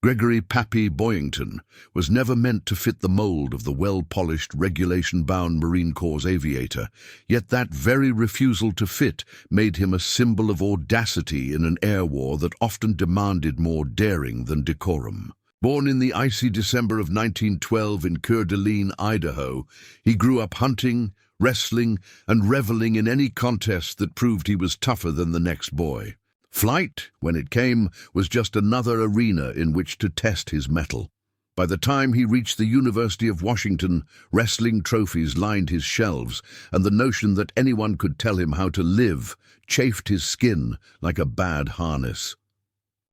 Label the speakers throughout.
Speaker 1: Gregory Pappy Boyington was never meant to fit the mold of the well-polished, regulation-bound Marine Corps aviator, yet that very refusal to fit made him a symbol of audacity in an air war that often demanded more daring than decorum. Born in the icy December of 1912 in Coeur d'Alene, Idaho, he grew up hunting, wrestling, and reveling in any contest that proved he was tougher than the next boy. Flight, when it came, was just another arena in which to test his mettle. By the time he reached the University of Washington, wrestling trophies lined his shelves, and the notion that anyone could tell him how to live chafed his skin like a bad harness.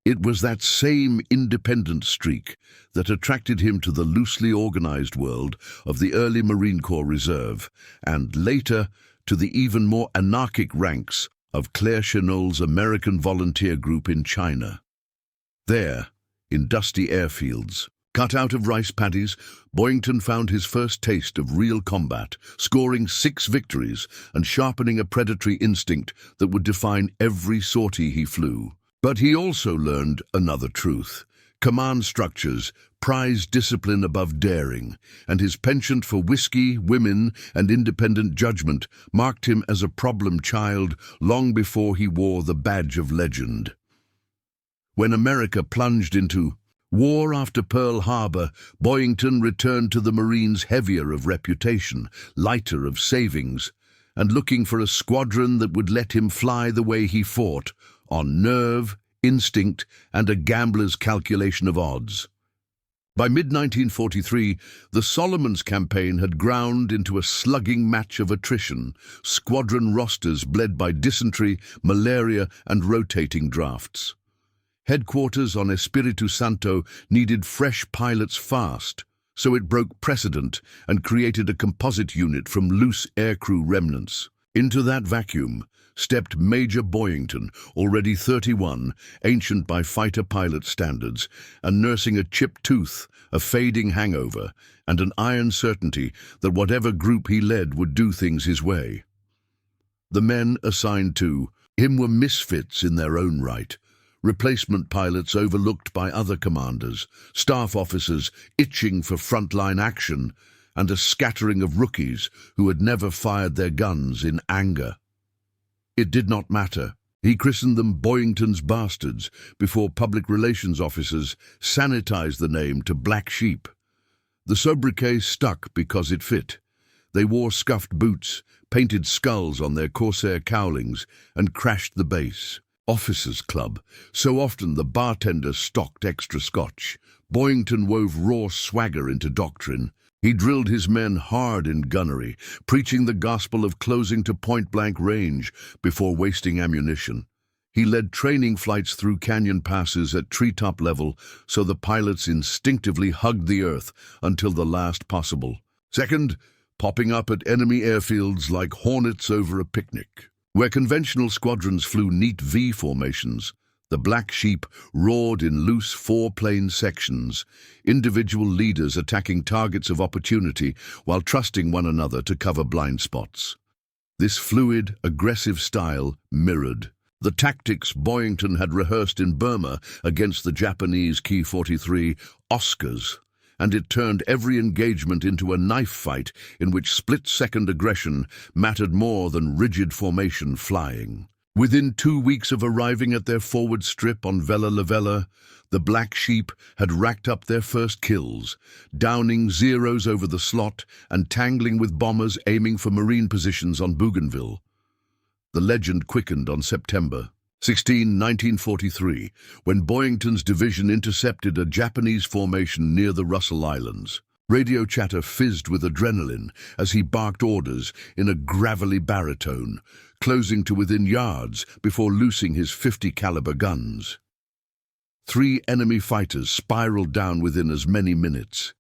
Speaker 1: It was that same independent streak that attracted him to the loosely organized world of the early Marine Corps Reserve, and later to the even more anarchic ranks of Claire Chennault's American volunteer group in China. There, in dusty airfields, cut out of rice paddies, Boyington found his first taste of real combat, scoring 6 victories and sharpening a predatory instinct that would define every sortie he flew. But he also learned another truth. Command structures prized discipline above daring, and his penchant for whiskey, women, and independent judgment marked him as a problem child long before he wore the badge of legend. When America plunged into war after Pearl Harbor, Boyington returned to the Marines heavier of reputation, lighter of savings, and looking for a squadron that would let him fly the way he fought, on nerve, instinct, and a gambler's calculation of odds. By mid-1943, the Solomons campaign had ground into a slugging match of attrition, squadron rosters bled by dysentery, malaria, and rotating drafts. Headquarters on Espiritu Santo needed fresh pilots fast, so it broke precedent and created a composite unit from loose aircrew remnants. Into that vacuum stepped Major Boyington, already 31, ancient by fighter pilot standards, and nursing a chipped tooth, a fading hangover, and an iron certainty that whatever group he led would do things his way. The men assigned to him were misfits in their own right, replacement pilots overlooked by other commanders, staff officers itching for frontline action, and a scattering of rookies who had never fired their guns in anger. It did not matter. He christened them Boyington's bastards before public relations officers sanitized the name to black sheep. The sobriquet stuck because it fit. They wore scuffed boots, painted skulls on their corsair cowlings, and crashed the base. Officers' Club. So often the bartender stocked extra scotch. Boyington wove raw swagger into doctrine. He drilled his men hard in gunnery, preaching the gospel of closing to point-blank range before wasting ammunition. He led training flights through canyon passes at treetop level so the pilots instinctively hugged the earth until the last possible. Second, popping up at enemy airfields like hornets over a picnic. Where conventional squadrons flew neat V formations, the black sheep roared in loose 4-plane sections, individual leaders attacking targets of opportunity while trusting one another to cover blind spots. This fluid, aggressive style mirrored the tactics Boyington had rehearsed in Burma against the Japanese Ki-43 Oscars, and it turned every engagement into a knife fight in which split-second aggression mattered more than rigid formation flying. Within 2 weeks of arriving at their forward strip on Vella La Vella, the Black Sheep had racked up their first kills, downing Zeros over the slot and tangling with bombers aiming for Marine positions on Bougainville. The legend quickened on September 16, 1943, when Boyington's division intercepted a Japanese formation near the Russell Islands. Radio chatter fizzed with adrenaline as he barked orders in a gravelly baritone, closing to within yards before loosing his .50 caliber guns. 3 enemy fighters spiraled down within as many minutes.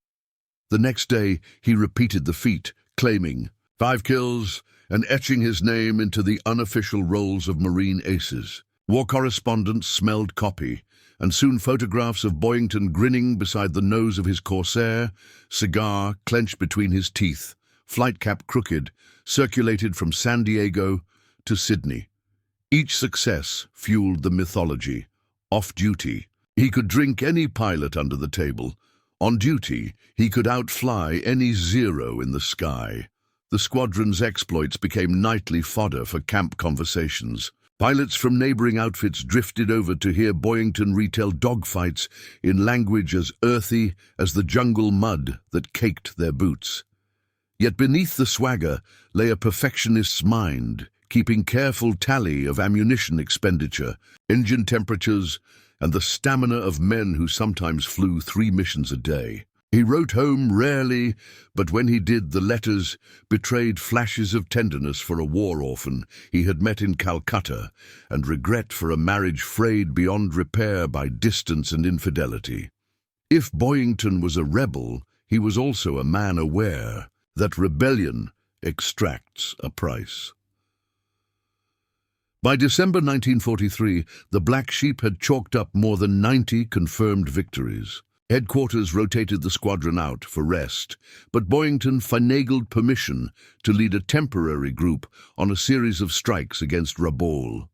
Speaker 1: The next day, he repeated the feat, claiming 5 kills and etching his name into the unofficial rolls of Marine aces. War correspondents smelled copy, and soon photographs of Boyington grinning beside the nose of his corsair, cigar clenched between his teeth, flight cap crooked, circulated from San Diego to Sydney. Each success fueled the mythology. Off duty, He could drink any pilot under the table. On duty, he could outfly any Zero in the sky. The squadron's exploits became nightly fodder for camp conversations. Pilots from neighboring outfits drifted over to hear Boyington retell dogfights in language as earthy as the jungle mud that caked their boots. Yet beneath the swagger lay a perfectionist's mind, keeping careful tally of ammunition expenditure, engine temperatures, and the stamina of men who sometimes flew 3 missions a day. He wrote home rarely, but when he did, the letters betrayed flashes of tenderness for a war orphan he had met in Calcutta and regret for a marriage frayed beyond repair by distance and infidelity. If Boyington was a rebel, he was also a man aware that rebellion extracts a price. By December 1943, the Black Sheep had chalked up more than 90 confirmed victories. Headquarters rotated the squadron out for rest, but Boyington finagled permission to lead a temporary group on a series of strikes against Rabaul.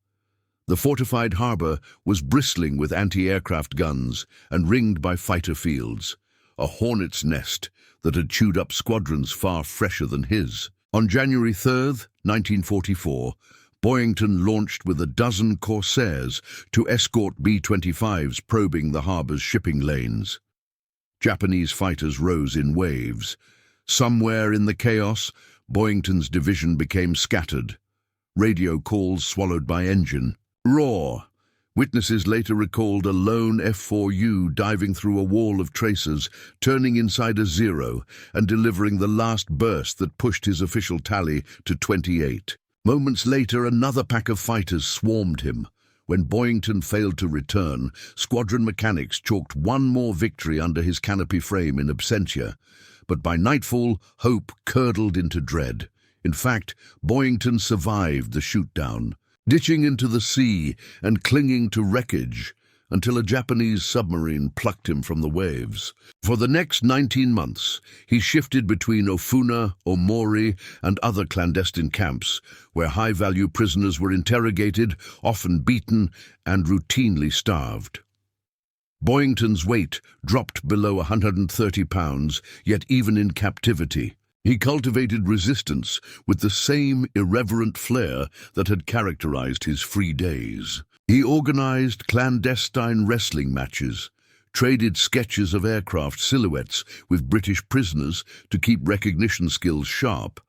Speaker 1: The fortified harbour was bristling with anti-aircraft guns and ringed by fighter fields, a hornet's nest that had chewed up squadrons far fresher than his. On January 3rd, 1944, Boyington launched with a dozen Corsairs to escort B-25s probing the harbour's shipping lanes. Japanese fighters rose in waves. Somewhere in the chaos, Boyington's division became scattered. Radio calls swallowed by engine. Roar! Witnesses later recalled a lone F-4U diving through a wall of tracers, turning inside a Zero, and delivering the last burst that pushed his official tally to 28. Moments later, another pack of fighters swarmed him. When Boyington failed to return, squadron mechanics chalked one more victory under his canopy frame in absentia. But by nightfall, hope curdled into dread. In fact, Boyington survived the shoot-down, ditching into the sea and clinging to wreckage until a Japanese submarine plucked him from the waves. For the next 19 months, he shifted between Ofuna, Omori, and other clandestine camps, where high-value prisoners were interrogated, often beaten, and routinely starved. Boyington's weight dropped below 130 pounds, yet even in captivity, he cultivated resistance with the same irreverent flair that had characterized his free days. He organized clandestine wrestling matches, traded sketches of aircraft silhouettes with British prisoners to keep recognition skills sharp,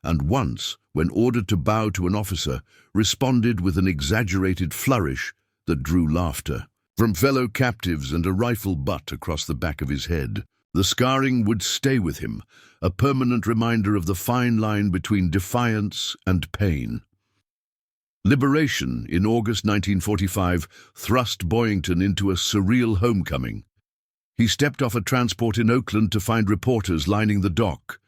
Speaker 1: and once, when ordered to bow to an officer, responded with an exaggerated flourish that drew laughter from fellow captives and a rifle butt across the back of his head. The scarring would stay with him, a permanent reminder of the fine line between defiance and pain. Liberation in August 1945 thrust Boyington into a surreal homecoming. He stepped off a transport in Oakland to find reporters lining the dock.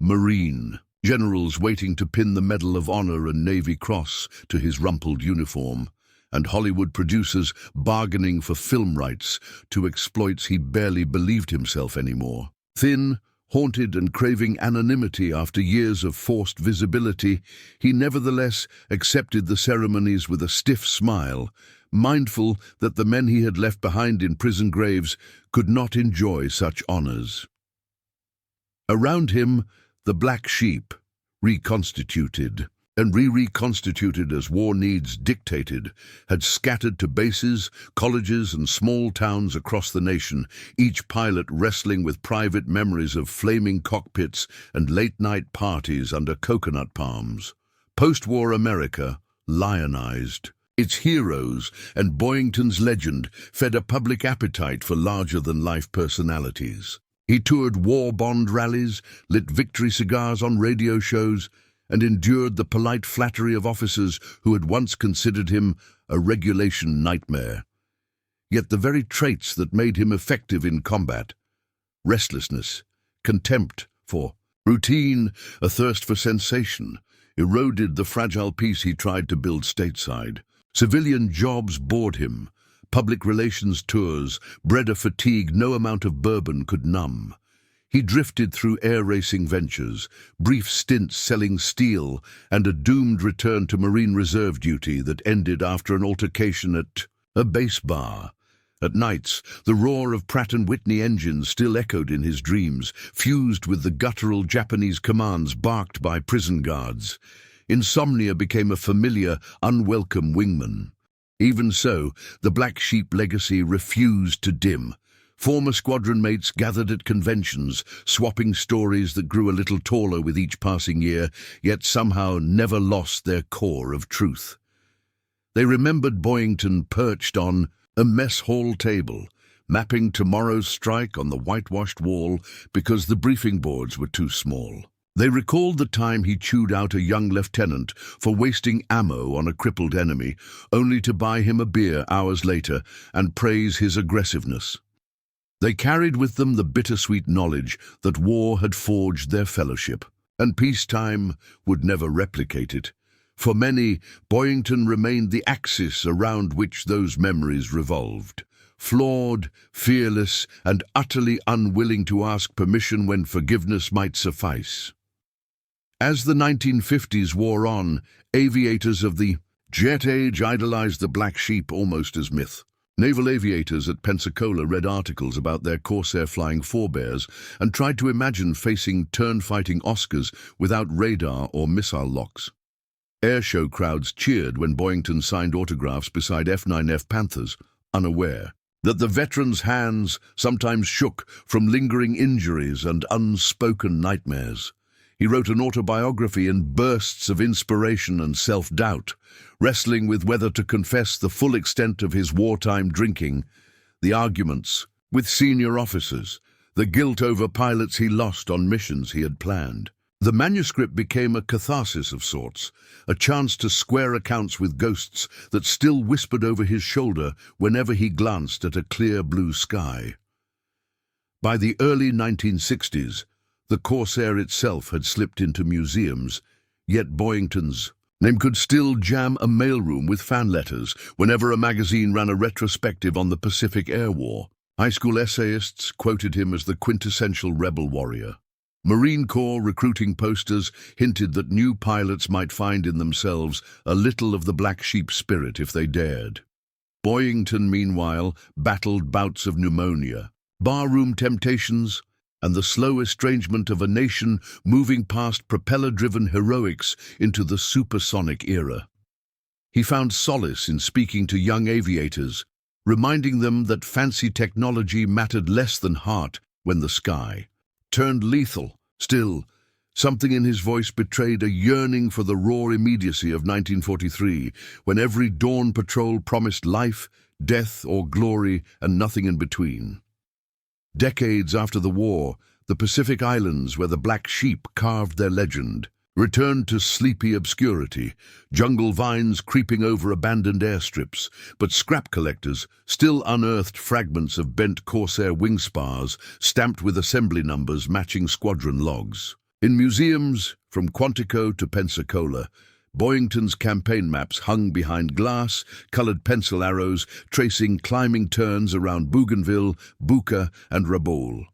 Speaker 1: Marine generals waiting to pin the Medal of Honor and Navy Cross to his rumpled uniform, and Hollywood producers bargaining for film rights to exploits he barely believed himself anymore. Thin, haunted and craving anonymity after years of forced visibility, he nevertheless accepted the ceremonies with a stiff smile, mindful that the men he had left behind in prison graves could not enjoy such honors. Around him, the Black Sheep, reconstituted and reconstituted as war needs dictated, had scattered to bases, colleges and small towns across the nation, each pilot wrestling with private memories of flaming cockpits and late-night parties under coconut palms. Post-war America, lionized. Its heroes and Boyington's legend fed a public appetite for larger-than-life personalities. He toured war bond rallies, lit victory cigars on radio shows, and endured the polite flattery of officers who had once considered him a regulation nightmare. Yet the very traits that made him effective in combat, restlessness, contempt for routine, a thirst for sensation, eroded the fragile peace he tried to build stateside. Civilian jobs bored him. Public relations tours bred a fatigue no amount of bourbon could numb. He drifted through air-racing ventures, brief stints selling steel, and a doomed return to Marine Reserve duty that ended after an altercation at a base bar, At nights, the roar of Pratt & Whitney engines still echoed in his dreams, fused with the guttural Japanese commands barked by prison guards. Insomnia became a familiar, unwelcome wingman. Even so, the Black Sheep legacy refused to dim. Former squadron mates gathered at conventions, swapping stories that grew a little taller with each passing year, yet somehow never lost their core of truth. They remembered Boyington perched on a mess hall table, mapping tomorrow's strike on the whitewashed wall because the briefing boards were too small. They recalled the time he chewed out a young lieutenant for wasting ammo on a crippled enemy, only to buy him a beer hours later and praise his aggressiveness. They carried with them the bittersweet knowledge that war had forged their fellowship, and peacetime would never replicate it. For many, Boyington remained the axis around which those memories revolved. Flawed, fearless, and utterly unwilling to ask permission when forgiveness might suffice. As the 1950s wore on, aviators of the jet age idolized the Black Sheep almost as myth. Naval aviators at Pensacola read articles about their Corsair flying forebears and tried to imagine facing turn-fighting Oscars without radar or missile locks. Airshow crowds cheered when Boyington signed autographs beside F-9F Panthers, unaware that the veteran's hands sometimes shook from lingering injuries and unspoken nightmares. He wrote an autobiography in bursts of inspiration and self-doubt, wrestling with whether to confess the full extent of his wartime drinking, the arguments with senior officers, the guilt over pilots he lost on missions he had planned. The manuscript became a catharsis of sorts, a chance to square accounts with ghosts that still whispered over his shoulder whenever he glanced at a clear blue sky. By the early 1960s, the Corsair itself had slipped into museums, yet Boyington's name could still jam a mailroom with fan letters whenever a magazine ran a retrospective on the Pacific Air War. High school essayists quoted him as the quintessential rebel warrior. Marine Corps recruiting posters hinted that new pilots might find in themselves a little of the Black Sheep spirit if they dared. Boyington, meanwhile, battled bouts of pneumonia, barroom temptations, and the slow estrangement of a nation moving past propeller-driven heroics into the supersonic era. He found solace in speaking to young aviators, reminding them that fancy technology mattered less than heart when the sky turned lethal. Still, something in his voice betrayed a yearning for the raw immediacy of 1943, when every dawn patrol promised life, death, or glory, and nothing in between. Decades after the war, the Pacific Islands, where the Black Sheep carved their legend, returned to sleepy obscurity, jungle vines creeping over abandoned airstrips, but scrap collectors still unearthed fragments of bent Corsair wing spars stamped with assembly numbers matching squadron logs. In museums, from Quantico to Pensacola, Boyington's campaign maps hung behind glass, colored pencil arrows tracing climbing turns around Bougainville, Buka, and Rabaul.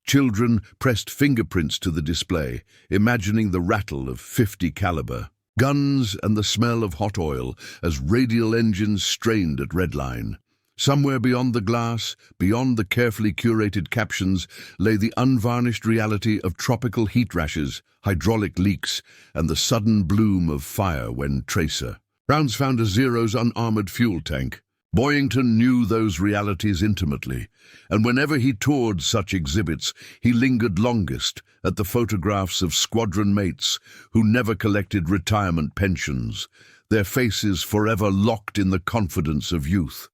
Speaker 1: Children pressed fingerprints to the display, imagining the rattle of .50 caliber, guns and the smell of hot oil as radial engines strained at redline. Somewhere beyond the glass, beyond the carefully curated captions, lay the unvarnished reality of tropical heat rashes, hydraulic leaks, and the sudden bloom of fire when tracer rounds found a Zero's unarmored fuel tank. Boyington knew those realities intimately, and whenever he toured such exhibits, he lingered longest at the photographs of squadron mates who never collected retirement pensions, their faces forever locked in the confidence of youth.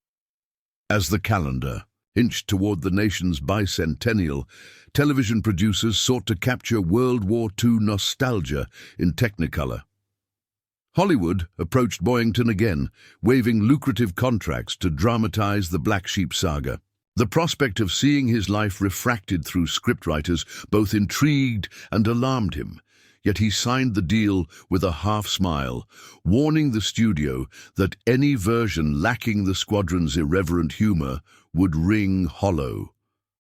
Speaker 1: As the calendar inched toward the nation's bicentennial, television producers sought to capture World War II nostalgia in Technicolor. Hollywood approached Boyington again, waving lucrative contracts to dramatize the Black Sheep saga. The prospect of seeing his life refracted through scriptwriters both intrigued and alarmed him, yet he signed the deal with a half-smile, warning the studio that any version lacking the squadron's irreverent humor would ring hollow.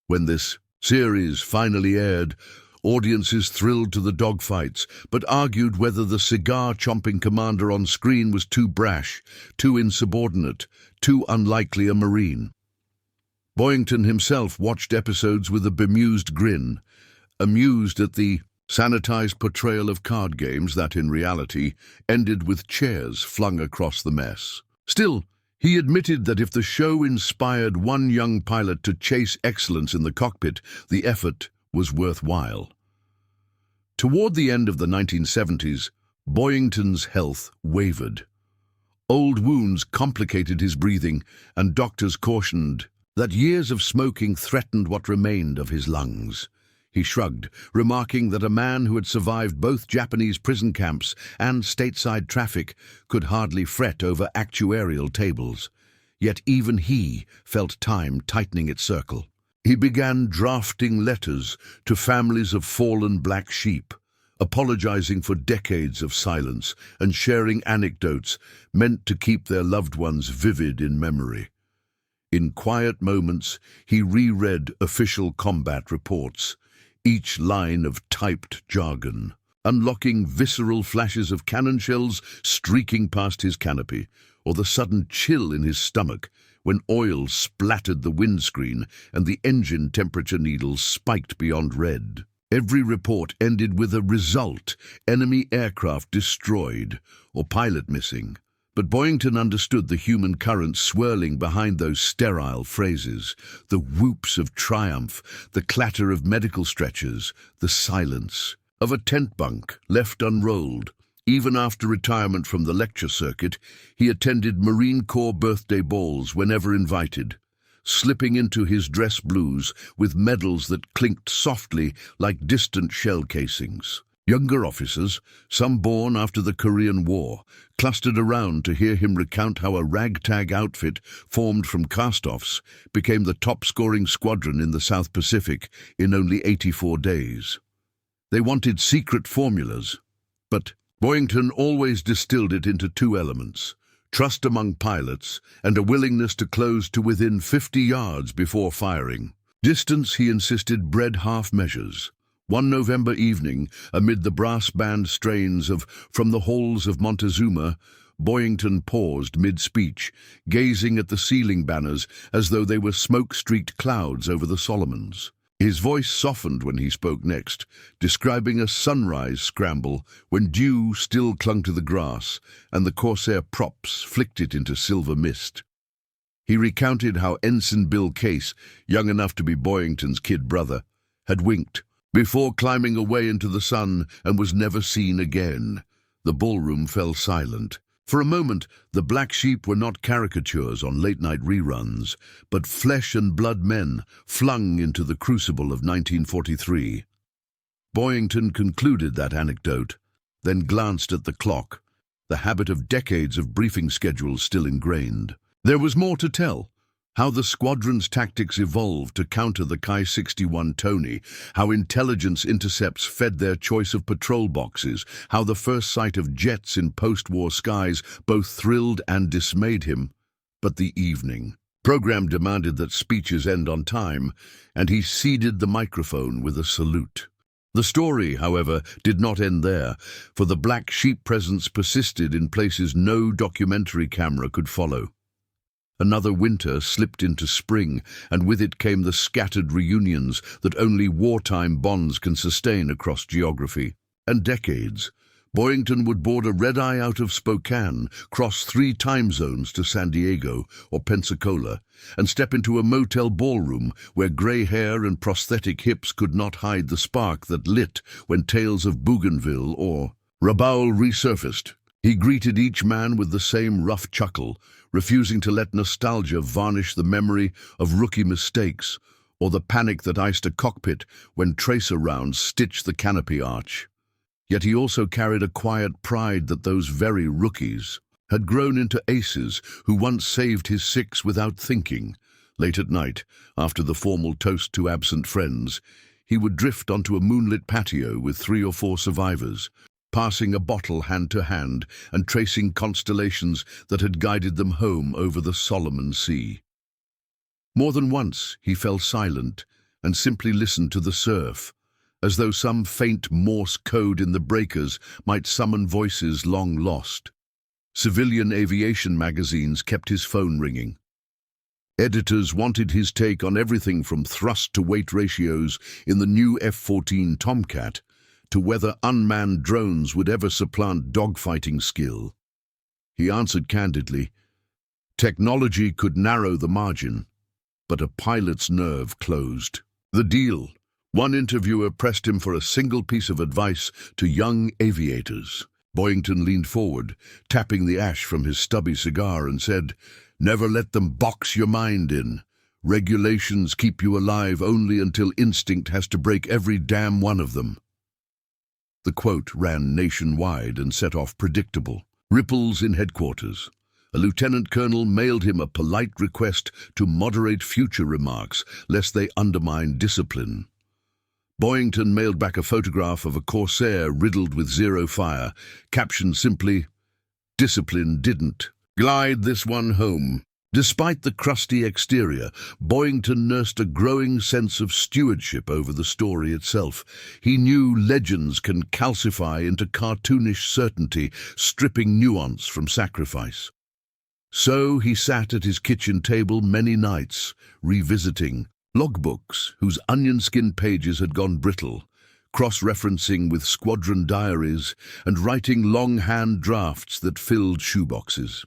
Speaker 1: When this series finally aired, audiences thrilled to the dogfights, but argued whether the cigar-chomping commander on screen was too brash, too insubordinate, too unlikely a Marine. Boyington himself watched episodes with a bemused grin, amused at the sanitized portrayal of card games that, in reality, ended with chairs flung across the mess. Still, he admitted that if the show inspired one young pilot to chase excellence in the cockpit, the effort was worthwhile. Toward the end of the 1970s, Boyington's health wavered. Old wounds complicated his breathing, and doctors cautioned that years of smoking threatened what remained of his lungs. He shrugged, remarking that a man who had survived both Japanese prison camps and stateside traffic could hardly fret over actuarial tables. Yet even he felt time tightening its circle. He began drafting letters to families of fallen black sheep, apologizing for decades of silence and sharing anecdotes meant to keep their loved ones vivid in memory. In quiet moments, he reread official combat reports, each line of typed jargon, unlocking visceral flashes of cannon shells streaking past his canopy, or the sudden chill in his stomach when oil splattered the windscreen and the engine temperature needles spiked beyond red. Every report ended with a result: enemy aircraft destroyed or pilot missing. But Boyington understood the human current swirling behind those sterile phrases, the whoops of triumph, the clatter of medical stretchers, the silence of a tent bunk left unrolled. Even after retirement from the lecture circuit, he attended Marine Corps birthday balls whenever invited, slipping into his dress blues with medals that clinked softly like distant shell casings. Younger officers, some born after the Korean War, clustered around to hear him recount how a ragtag outfit formed from cast-offs became the top-scoring squadron in the South Pacific in only 84 days. They wanted secret formulas, but Boyington always distilled it into two elements: trust among pilots and a willingness to close to within 50 yards before firing. Distance, he insisted, bred half measures. One November evening, amid the brass band strains of "From the Halls of Montezuma," Boyington paused mid-speech, gazing at the ceiling banners as though they were smoke-streaked clouds over the Solomons. His voice softened when he spoke next, describing a sunrise scramble when dew still clung to the grass and the Corsair props flicked it into silver mist. He recounted how Ensign Bill Case, young enough to be Boyington's kid brother, had winked before climbing away into the sun and was never seen again. The ballroom fell silent. For a moment, the black sheep were not caricatures on late-night reruns, but flesh and blood men flung into the crucible of 1943. Boyington concluded that anecdote, then glanced at the clock, the habit of decades of briefing schedules still ingrained. There was more to tell. How the squadron's tactics evolved to counter the Ki-61 Tony, how intelligence intercepts fed their choice of patrol boxes, how the first sight of jets in post-war skies both thrilled and dismayed him. But the evening program demanded that speeches end on time, and he ceded the microphone with a salute. The story, however, did not end there, for the black sheep presence persisted in places no documentary camera could follow. Another winter slipped into spring, and with it came the scattered reunions that only wartime bonds can sustain across geography. And decades. Boyington would board a red-eye out of Spokane, cross 3 time zones to San Diego or Pensacola, and step into a motel ballroom where grey hair and prosthetic hips could not hide the spark that lit when tales of Bougainville or Rabaul resurfaced. He greeted each man with the same rough chuckle, refusing to let nostalgia varnish the memory of rookie mistakes or the panic that iced a cockpit when tracer rounds stitched the canopy arch. Yet he also carried a quiet pride that those very rookies had grown into aces who once saved his 6 without thinking. Late at night, after the formal toast to absent friends, he would drift onto a moonlit patio with 3 or 4 survivors, passing a bottle hand to hand and tracing constellations that had guided them home over the Solomon Sea. More than once he fell silent and simply listened to the surf, as though some faint Morse code in the breakers might summon voices long lost. Civilian aviation magazines kept his phone ringing. Editors wanted his take on everything from thrust-to-weight ratios in the new F-14 Tomcat to whether unmanned drones would ever supplant dogfighting skill. He answered candidly, technology could narrow the margin, but a pilot's nerve closed. The deal. One interviewer pressed him for a single piece of advice to young aviators. Boyington leaned forward, tapping the ash from his stubby cigar, and said, "Never let them box your mind in. Regulations keep you alive only until instinct has to break every damn one of them." The quote ran nationwide and set off predictable ripples in headquarters. A lieutenant colonel mailed him a polite request to moderate future remarks, lest they undermine discipline. Boyington mailed back a photograph of a Corsair riddled with zero fire, captioned simply, "Discipline didn't glide this one home." Despite the crusty exterior, Boyington nursed a growing sense of stewardship over the story itself. He knew legends can calcify into cartoonish certainty, stripping nuance from sacrifice. So he sat at his kitchen table many nights, revisiting logbooks whose onion-skin pages had gone brittle, cross-referencing with squadron diaries, and writing longhand drafts that filled shoeboxes.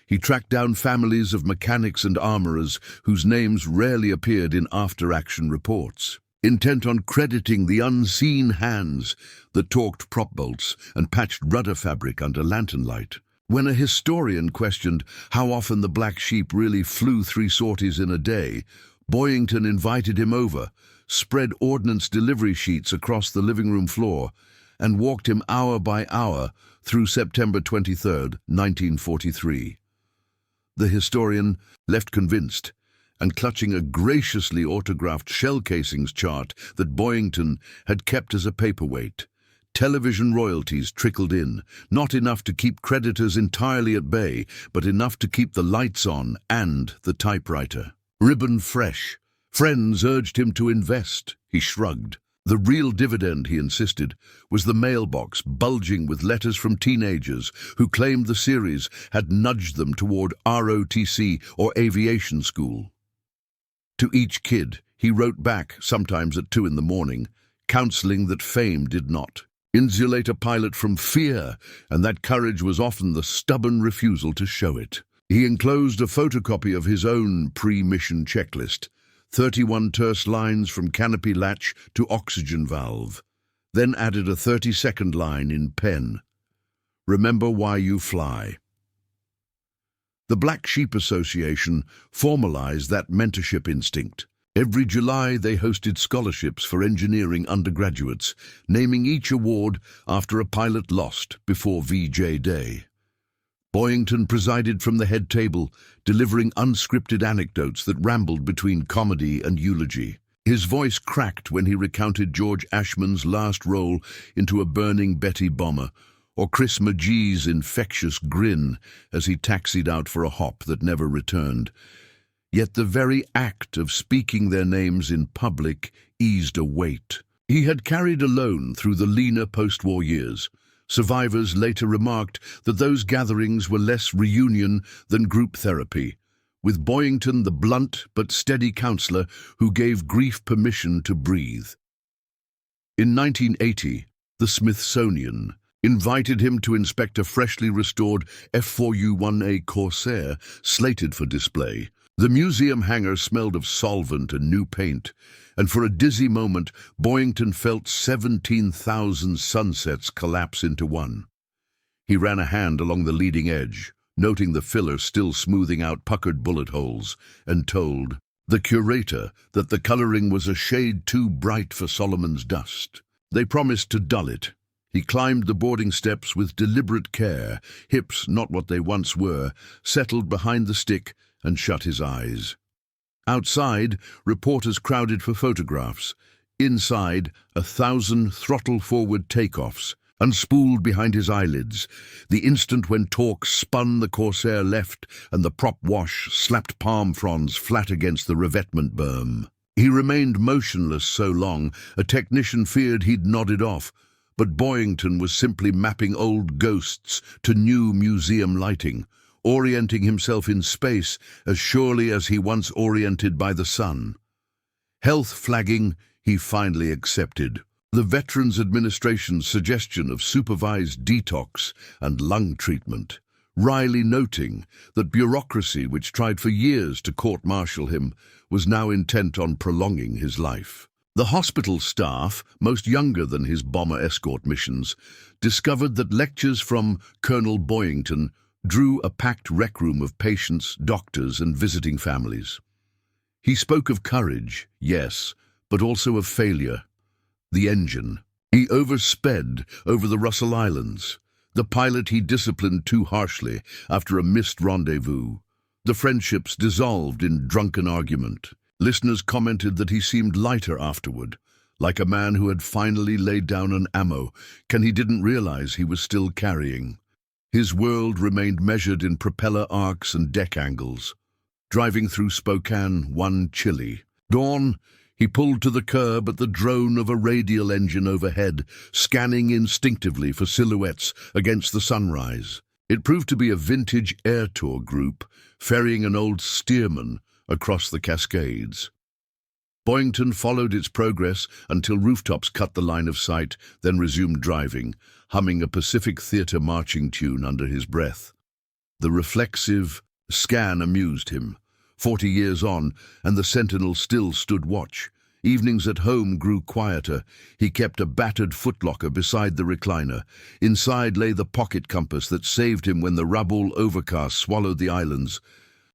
Speaker 1: He tracked down families of mechanics and armourers whose names rarely appeared in after-action reports, intent on crediting the unseen hands that torqued prop bolts and patched rudder fabric under lantern light. When a historian questioned how often the black sheep really flew 3 sorties in a day, Boyington invited him over, spread ordnance delivery sheets across the living room floor, and walked him hour by hour through September 23, 1943. The historian, left convinced, and clutching a graciously autographed shell casings chart that Boyington had kept as a paperweight. Television royalties trickled in, not enough to keep creditors entirely at bay, but enough to keep the lights on and the typewriter. Ribbon fresh. Friends urged him to invest. He shrugged. The real dividend, he insisted, was the mailbox bulging with letters from teenagers who claimed the series had nudged them toward ROTC or aviation school. To each kid, he wrote back, sometimes at 2 in the morning, counseling that fame did not insulate a pilot from fear, and that courage was often the stubborn refusal to show it. He enclosed a photocopy of his own pre-mission checklist, 31 terse lines from canopy latch to oxygen valve, then added a 30-second line in pen. "Remember why you fly." The Black Sheep Association formalized that mentorship instinct. Every July they hosted scholarships for engineering undergraduates, naming each award after a pilot lost before VJ Day. Boyington presided from the head table, delivering unscripted anecdotes that rambled between comedy and eulogy. His voice cracked when he recounted George Ashman's last role into a burning Betty bomber, or Chris Magee's infectious grin as he taxied out for a hop that never returned. Yet the very act of speaking their names in public eased a weight. He had carried alone through the leaner post-war years. Survivors later remarked that those gatherings were less reunion than group therapy, with Boyington the blunt but steady counselor who gave grief permission to breathe. In 1980, the Smithsonian invited him to inspect a freshly restored F4U-1A Corsair slated for display. The museum hangar smelled of solvent and new paint, and for a dizzy moment, Boyington felt 17,000 sunsets collapse into one. He ran a hand along the leading edge, noting the filler still smoothing out puckered bullet holes, and told the curator that the coloring was a shade too bright for Solomon's dust. They promised to dull it. He climbed the boarding steps with deliberate care, hips not what they once were, settled behind the stick, and shut his eyes. Outside, reporters crowded for photographs. Inside, 1,000 throttle-forward takeoffs, unspooled behind his eyelids, the instant when torque spun the Corsair left and the prop wash slapped palm fronds flat against the revetment berm. He remained motionless so long, a technician feared he'd nodded off, but Boyington was simply mapping old ghosts to new museum lighting, orienting himself in space as surely as he once oriented by the sun. Health flagging he finally accepted. The Veterans Administration's suggestion of supervised detox and lung treatment, Riley noting that bureaucracy, which tried for years to court-martial him, was now intent on prolonging his life. The hospital staff, most younger than his bomber escort missions, discovered that lectures from Colonel Boyington drew a packed rec room of patients, doctors, and visiting families. He spoke of courage, yes, but also of failure. The engine. He oversped over the Russell Islands. The pilot he disciplined too harshly after a missed rendezvous. The friendships dissolved in drunken argument. Listeners commented that he seemed lighter afterward, like a man who had finally laid down an ammo he didn't realize he was still carrying. His world remained measured in propeller arcs and deck angles. Driving through Spokane one chilly dawn, he pulled to the curb at the drone of a radial engine overhead, scanning instinctively for silhouettes against the sunrise. It proved to be a vintage air tour group ferrying an old steerman across the Cascades. Boyington followed its progress until rooftops cut the line of sight, then resumed driving, humming a Pacific Theatre marching tune under his breath. The reflexive scan amused him. 40 years on, and the sentinel still stood watch. Evenings at home grew quieter. He kept a battered footlocker beside the recliner. Inside lay the pocket compass that saved him when the Rabaul overcast swallowed the islands.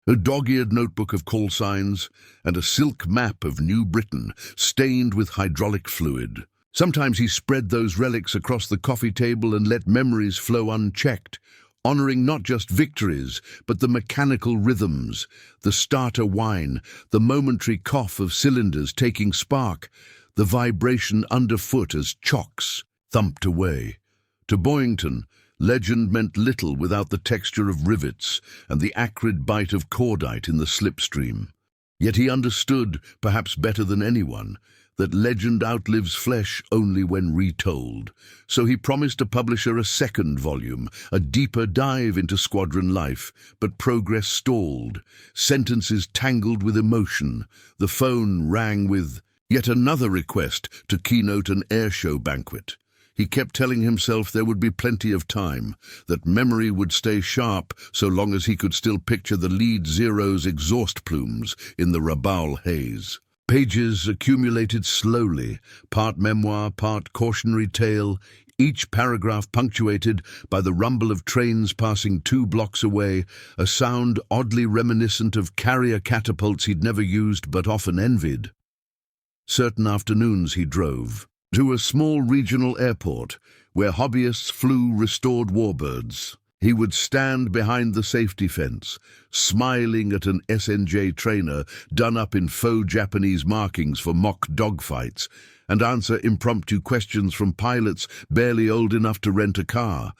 Speaker 1: A dog-eared notebook of call signs, and a silk map of New Britain, stained with hydraulic fluid. Sometimes he spread those relics across the coffee table and let memories flow unchecked, honoring not just victories, but the mechanical rhythms, the starter whine, the momentary cough of cylinders taking spark, the vibration underfoot as chocks thumped away. To Boyington, legend meant little without the texture of rivets and the acrid bite of cordite in the slipstream. Yet he understood, perhaps better than anyone, that legend outlives flesh only when retold. So he promised a publisher a second volume, a deeper dive into squadron life, but progress stalled. Sentences tangled with emotion. The phone rang with yet another request to keynote an airshow banquet. He kept telling himself there would be plenty of time, that memory would stay sharp so long as he could still picture the lead Zero's exhaust plumes in the Rabaul haze. Pages accumulated slowly, part memoir, part cautionary tale, each paragraph punctuated by the rumble of trains passing 2 blocks away, a sound oddly reminiscent of carrier catapults he'd never used but often envied. Certain afternoons he drove to a small regional airport where hobbyists flew restored warbirds. He would stand behind the safety fence, smiling at an SNJ trainer done up in faux Japanese markings for mock dogfights, and answer impromptu questions from pilots barely old enough to rent a car.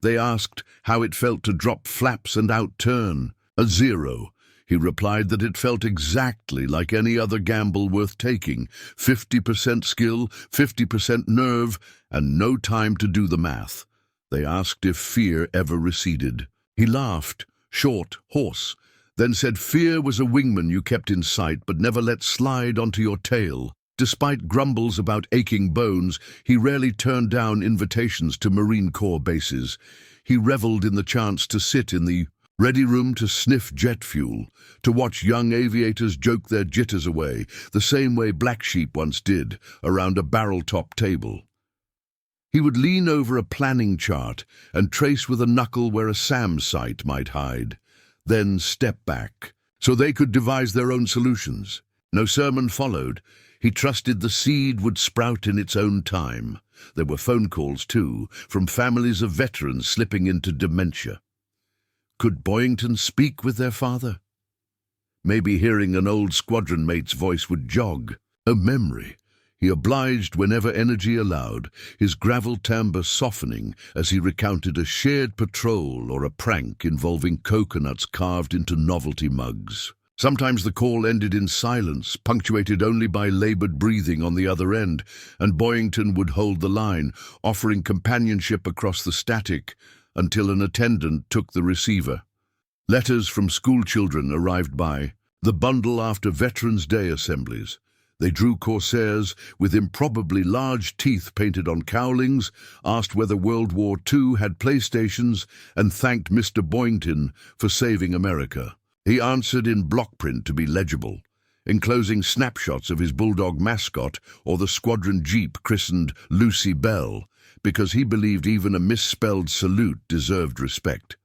Speaker 1: They asked how it felt to drop flaps and outturn. A 0. He replied that it felt exactly like any other gamble worth taking. 50% skill, 50% nerve, and no time to do the math. They asked if fear ever receded. He laughed, short, hoarse, then said fear was a wingman you kept in sight but never let slide onto your tail. Despite grumbles about aching bones, he rarely turned down invitations to Marine Corps bases. He reveled in the chance to sit in the ready room to sniff jet fuel, to watch young aviators joke their jitters away, the same way Black Sheep once did, around a barrel-top table. He would lean over a planning chart and trace with a knuckle where a SAM site might hide, then step back, so they could devise their own solutions. No sermon followed. He trusted the seed would sprout in its own time. There were phone calls, too, from families of veterans slipping into dementia. Could Boyington speak with their father? Maybe hearing an old squadron mate's voice would jog a memory. He obliged whenever energy allowed, his gravel timbre softening as he recounted a shared patrol or a prank involving coconuts carved into novelty mugs. Sometimes the call ended in silence, punctuated only by labored breathing on the other end, and Boyington would hold the line, offering companionship across the static, until an attendant took the receiver. Letters from school children arrived by the bundle after Veterans Day assemblies. They drew corsairs with improbably large teeth painted on cowlings, asked whether World War II had PlayStations, and thanked Mr. Boyington for saving America. He answered in block print to be legible, enclosing snapshots of his bulldog mascot or the squadron jeep christened Lucy Bell, because he believed even a misspelled salute deserved respect.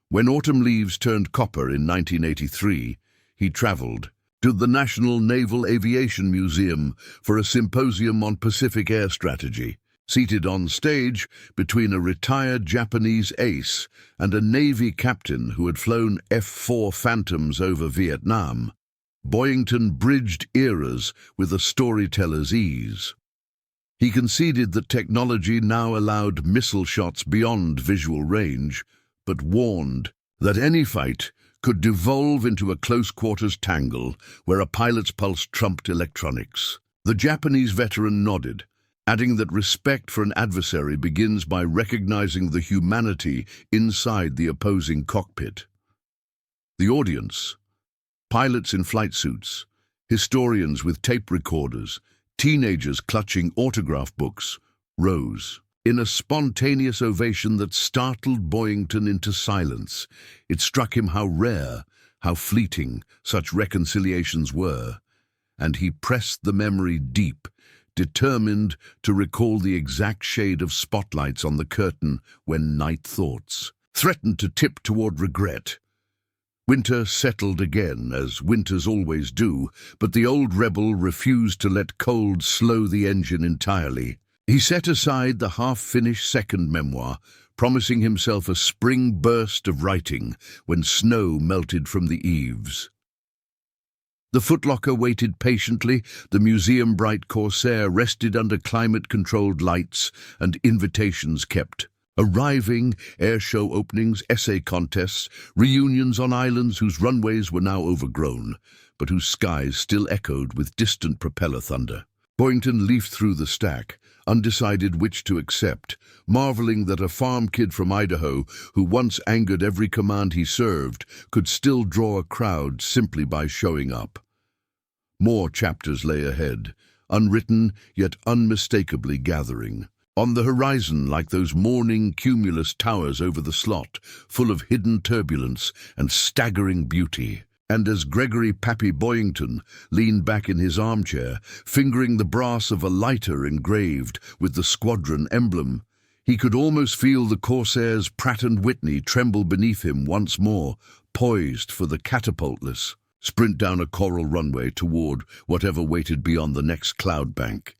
Speaker 1: When autumn leaves turned copper in 1983, he traveled to the National Naval Aviation Museum for a symposium on Pacific air strategy. Seated on stage between a retired Japanese ace and a Navy captain who had flown F-4 Phantoms over Vietnam, Boyington bridged eras with a storyteller's ease. He conceded that technology now allowed missile shots beyond visual range, but warned that any fight could devolve into a close-quarters tangle where a pilot's pulse trumped electronics. The Japanese veteran nodded, adding that respect for an adversary begins by recognizing the humanity inside the opposing cockpit. The audience, pilots in flight suits, historians with tape recorders, teenagers clutching autograph books, rose. In a spontaneous ovation that startled Boyington into silence, it struck him how rare, how fleeting such reconciliations were, and he pressed the memory deep, determined to recall the exact shade of spotlights on the curtain when night thoughts threatened to tip toward regret. Winter settled again, as winters always do, but the old rebel refused to let cold slow the engine entirely. He set aside the half-finished second memoir, promising himself a spring burst of writing when snow melted from the eaves. The footlocker waited patiently, the museum-bright corsair rested under climate-controlled lights and invitations kept. Arriving, air show openings, essay contests, reunions on islands whose runways were now overgrown, but whose skies still echoed with distant propeller thunder. Boyington leafed through the stack, undecided which to accept, marveling that a farm kid from Idaho, who once angered every command he served, could still draw a crowd simply by showing up. More chapters lay ahead, unwritten yet unmistakably gathering. On the horizon, like those morning cumulus towers over the slot, full of hidden turbulence and staggering beauty. And as Gregory Pappy Boyington leaned back in his armchair, fingering the brass of a lighter engraved with the squadron emblem, he could almost feel the Corsair's Pratt & Whitney tremble beneath him once more, poised for the catapultless sprint down a coral runway toward whatever waited beyond the next cloud bank.